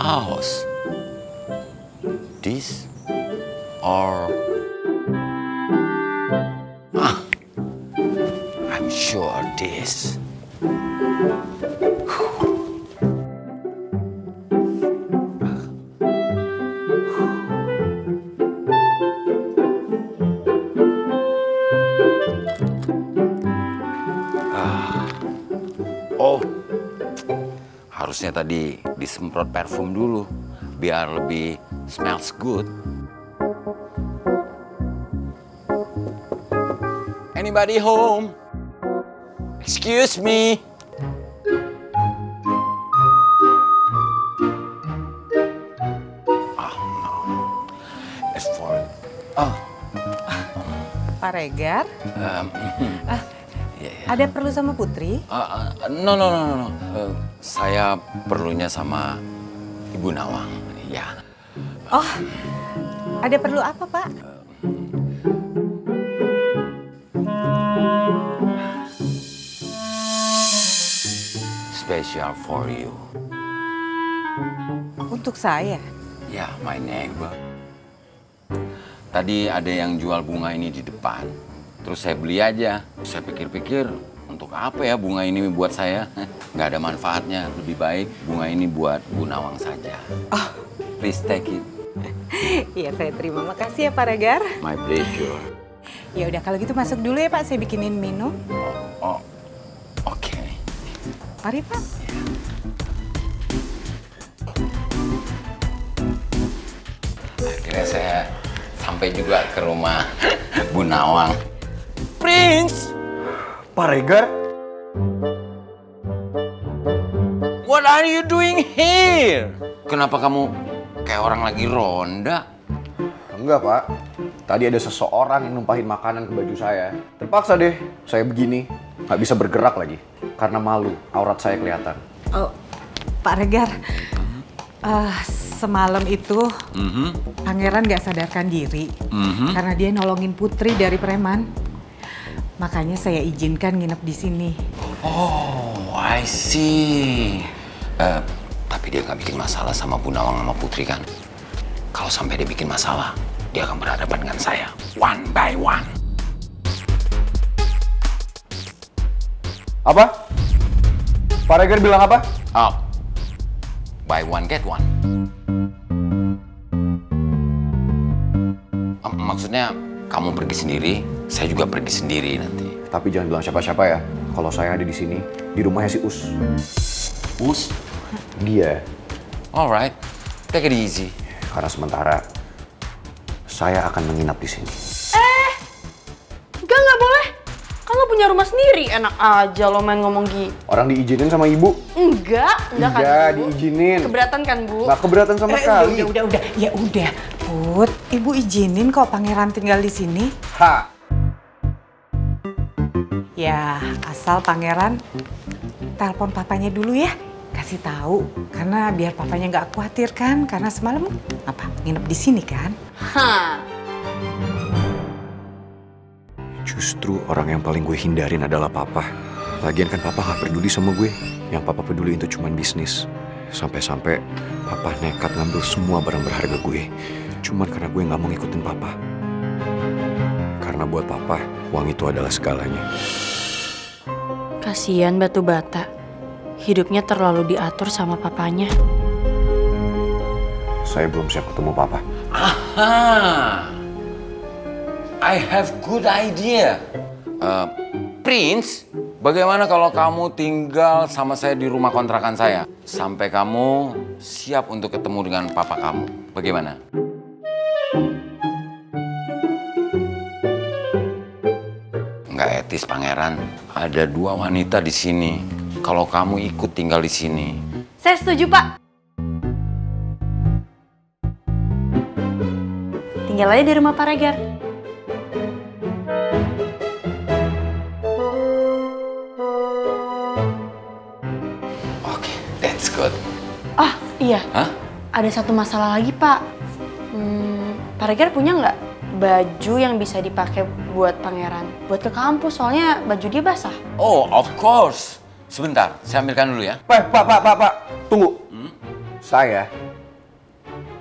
house. This or I'm sure this. Oh, harusnya tadi disemprot parfum dulu biar lebih smells good. Anybody home? Excuse me. Oh no. It's for Pak Regar, yeah. ada perlu sama Putri? No. Saya perlunya sama Ibu Nawang. Ya. Oh, ada perlu apa, Pak? Special for you. Untuk saya? Ya, my neighbor. Tadi ada yang jual bunga ini di depan. Terus saya beli aja. Saya pikir-pikir, untuk apa ya bunga ini buat saya? Nggak ada manfaatnya. Lebih baik bunga ini buat Bu Nawang saja. Oh. Please take it. Iya, saya terima. Makasih ya, Pak Regar. My pleasure. Ya udah, kalau gitu masuk dulu ya, Pak. Saya bikinin minum. Oh, oke. Mari, Pak. Akhirnya saya sampai juga ke rumah Bu Nawang. Prince! Pak Regar? What are you doing here? Kenapa kamu kayak orang lagi ronda? Enggak, Pak. Tadi ada seseorang yang numpahin makanan ke baju saya. Terpaksa deh, saya begini. Nggak bisa bergerak lagi. Karena malu, aurat saya kelihatan. Oh, Pak Regar. Semalam itu Pangeran nggak sadarkan diri. Karena dia nolongin Putri dari preman. Makanya saya izinkan nginep di sini. Oh, I see. Tapi dia nggak bikin masalah sama Bu Nawang sama Putri kan? Kalau sampai dia bikin masalah, dia akan berhadapan dengan saya. One by one. Apa? Pak Regar bilang apa? Oh, buy one get one. Maksudnya kamu pergi sendiri, saya juga pergi sendiri nanti. Tapi jangan bilang siapa-siapa ya. Kalau saya ada di sini, di rumahnya si Us. Us? Dia. Alright, take it easy. Karena sementara, saya akan menginap di sini. Nggak boleh. Kan lo punya rumah sendiri, enak aja lo main ngomong gitu. Orang diizinin sama ibu? Enggak kan Iya, Bu? diizinin. Keberatan kan Bu? Nggak keberatan sama sekali. Udah. Ya udah, Put. Ibu izinin kok Pangeran tinggal di sini. Ha! Ya, asal Pangeran telepon papanya dulu ya. Kasih tahu, karena biar papanya nggak khawatir kan. Karena semalam apa nginep di sini kan. Hah. Justru orang yang paling gue hindarin adalah papa. Lagian kan papa gak peduli sama gue. Yang papa peduli itu cuma bisnis. Sampai-sampai papa nekat ngambil semua barang berharga gue. Cuman karena gue gak mau ngikutin papa. Karena buat papa, uang itu adalah segalanya. Kasian batu bata. Hidupnya terlalu diatur sama papanya. Saya belum siap ketemu papa. Aha! I have good idea. Prince, bagaimana kalau kamu tinggal sama saya di rumah kontrakan saya? Sampai kamu siap untuk ketemu dengan papa kamu. Bagaimana? Nggak etis, Pangeran. Ada 2 wanita di sini. Kalau kamu ikut tinggal di sini. Saya setuju, Pak. Tinggal aja di rumah Pak Regar. Oke, that's good. Oh, iya. Hah? Ada satu masalah lagi, Pak. Pak Regar punya nggak baju yang bisa dipakai buat Pangeran? Buat ke kampus, soalnya baju dia basah. Oh, of course. Sebentar, saya ambilkan dulu ya. Pak. Tunggu. Saya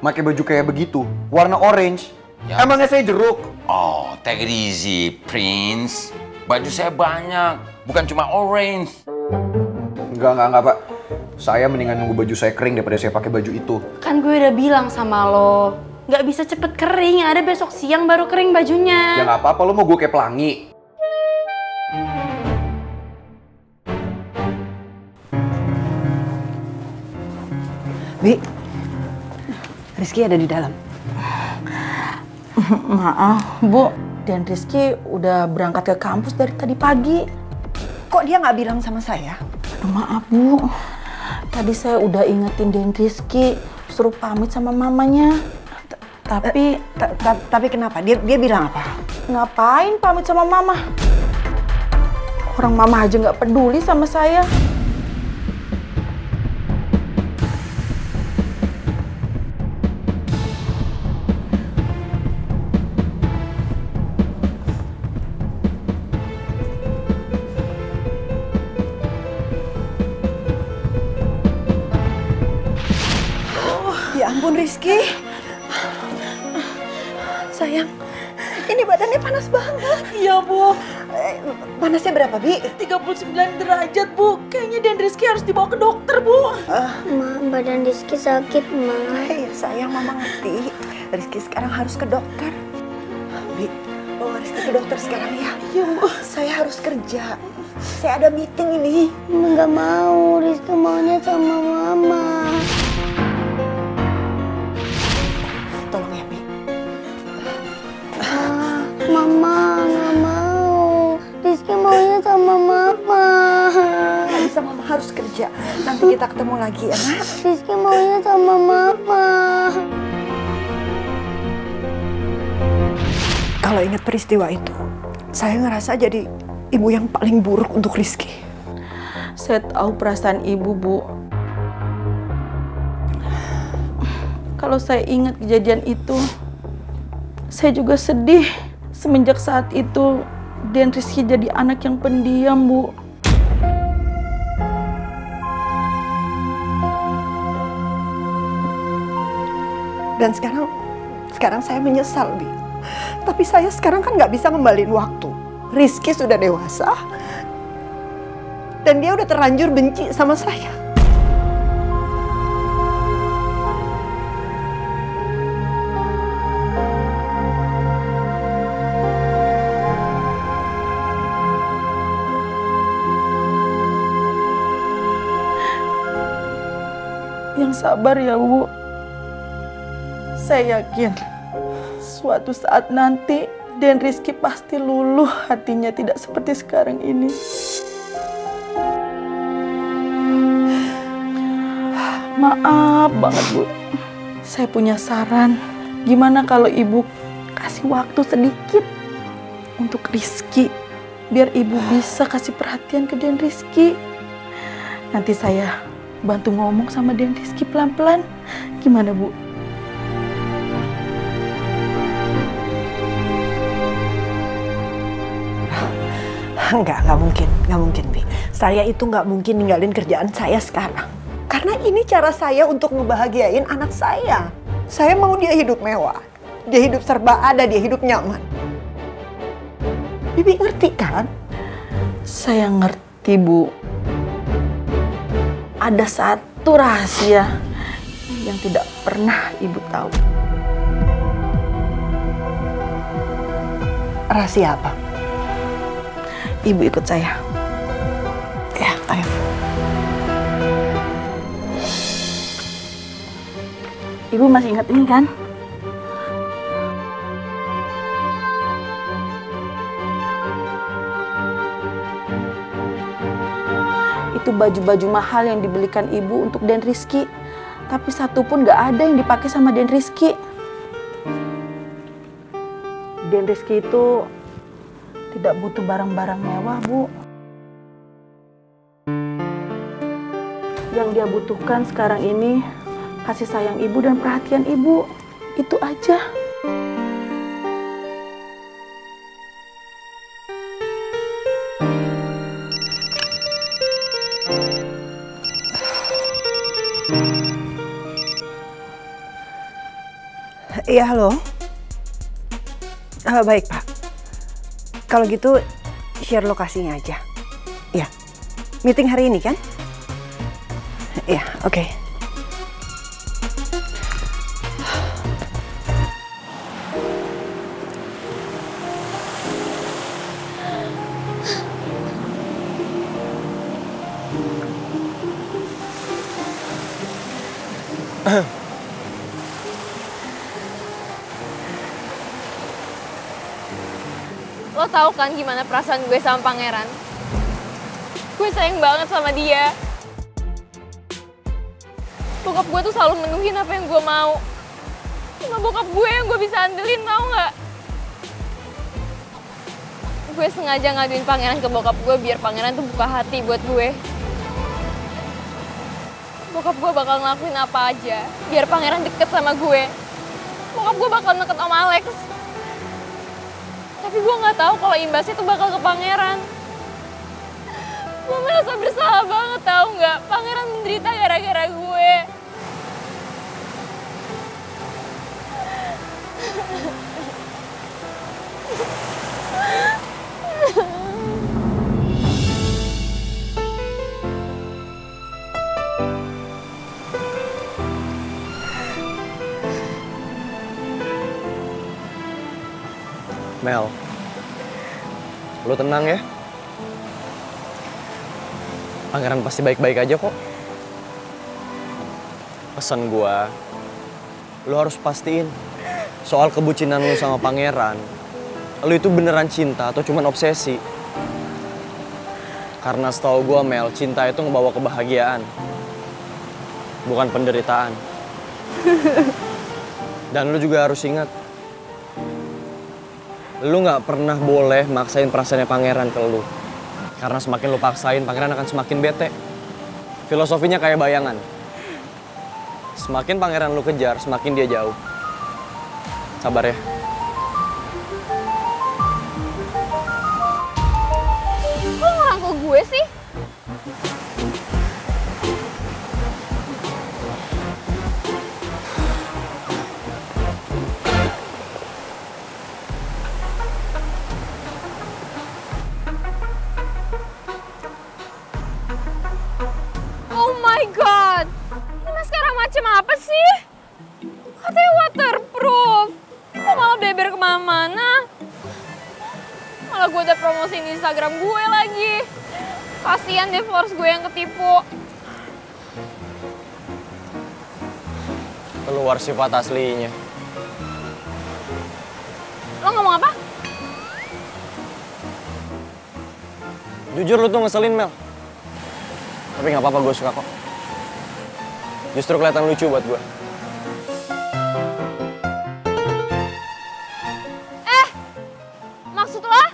pakai baju kayak begitu, warna orange. Ya. Emangnya saya jeruk? Oh, take it easy, Prince. Baju saya banyak, bukan cuma orange. Enggak, Pak. Saya mendingan nunggu baju saya kering daripada saya pakai baju itu. Kan gue udah bilang sama lo, nggak bisa cepet kering, ada besok siang baru kering bajunya. Ya nggak apa-apa, lo mau gue kayak pelangi. Bi, Rizky ada di dalam. Maaf, Bu. Dan Rizky udah berangkat ke kampus dari tadi pagi. Kok dia nggak bilang sama saya? Aduh, maaf, Bu. Tadi saya udah ingetin Den Rizky suruh pamit sama mamanya. Tapi Tapi kenapa? Dia bilang apa? ngapain pamit sama mama? Orang mama aja nggak peduli sama saya. Ya ampun Rizky. Sayang, ini badannya panas banget. Iya, Bu. Panasnya berapa, Bi? 39 derajat, Bu. Kayaknya Den Rizky harus dibawa ke dokter, Bu. Ma, badan Rizky sakit, Ma. Ya sayang, Mama ngerti. Rizky sekarang harus ke dokter. Bi, bawa Rizky ke dokter sekarang ya. Iya, Bu. Saya harus kerja. Saya ada meeting ini. Nggak mau, Rizky maunya sama Mama. Tolong ya, Bi. Mama, nggak mau. Rizky maunya sama Mama. Nggak bisa, Mama harus kerja. Nanti kita ketemu lagi ya, Nak. Rizky maunya sama Mama. Kalau ingat peristiwa itu, saya ngerasa jadi ibu yang paling buruk untuk Rizky. Saya tahu perasaan ibu, Bu. Kalau saya ingat kejadian itu, saya juga sedih. Semenjak saat itu, Den Rizky jadi anak yang pendiam, Bu. Dan sekarang saya menyesal, Bi. Tapi saya sekarang kan nggak bisa ngembalin waktu. Rizky sudah dewasa. Dan dia udah terlanjur benci sama saya. Yang sabar ya, Bu. Saya yakin suatu saat nanti Den Rizky pasti luluh hatinya, tidak seperti sekarang ini. Maaf banget, Bu. Saya punya saran. Gimana kalau Ibu kasih waktu sedikit untuk Rizky, biar Ibu bisa kasih perhatian ke Den Rizky. Nanti saya bantu ngomong sama Den Rizky pelan-pelan. Gimana, Bu? Nggak mungkin, Bi. Saya itu nggak mungkin ninggalin kerjaan saya sekarang. Karena ini cara saya untuk ngebahagiain anak saya. Saya mau dia hidup mewah, dia hidup serba ada, dia hidup nyaman. Bibi ngerti kan? Saya ngerti, Bu. Ada satu rahasia yang tidak pernah Ibu tahu. Rahasia apa? Ibu ikut saya. Ya, ayo. Ibu masih ingat ini kan? Itu baju-baju mahal yang dibelikan Ibu untuk Den Rizky. Tapi satu pun gak ada yang dipakai sama Den Rizky. Den Rizky itu tidak butuh barang-barang mewah, Bu. Yang dia butuhkan sekarang ini kasih sayang Ibu dan perhatian Ibu. Itu aja. Iya, halo. Baik, Pak. Kalau gitu, share lokasinya aja. Iya. Meeting hari ini, kan? Iya, oke. Lo tahu kan gimana perasaan gue sama pangeran? Gue sayang banget sama dia. Bokap gue tuh selalu menuhin apa yang gue mau. Cuma bokap gue yang gue bisa andelin, tau nggak? Gue sengaja ngaduin pangeran ke bokap gue biar pangeran tuh buka hati buat gue. Bokap gue bakal ngelakuin apa aja biar pangeran deket sama gue. Bokap gue bakal deket sama Alex. Tapi gue nggak tahu kalau imbasnya tuh bakal ke pangeran. Gue merasa bersalah banget, tau nggak? Pangeran menderita gara-gara gue. Mel, lu tenang ya. Pangeran pasti baik-baik aja kok. Pesan gua, lu harus pastiin soal kebucinan lu sama pangeran. Lu itu beneran cinta atau cuman obsesi? Karena setahu gua, Mel, cinta itu ngebawa kebahagiaan, bukan penderitaan. Dan lu juga harus ingat, lu nggak pernah boleh maksain perasaannya pangeran ke lu. Karena semakin lu paksain, pangeran akan semakin bete. Filosofinya kayak bayangan. Semakin pangeran lu kejar, semakin dia jauh. Sabar ya. Kok ngerangkul gue sih? Oh my god, ini maskara macam apa sih? Katanya waterproof, kok malah beber kemana-mana? Malah gue udah promosiin di Instagram gue lagi. Kasian deh followers gue yang ketipu. Keluar sifat aslinya. Lo ngomong apa? Jujur lu tuh ngeselin, Mel. Tapi nggak apa-apa, gue suka kok. Justru kelihatan lucu buat gue. Maksud lo?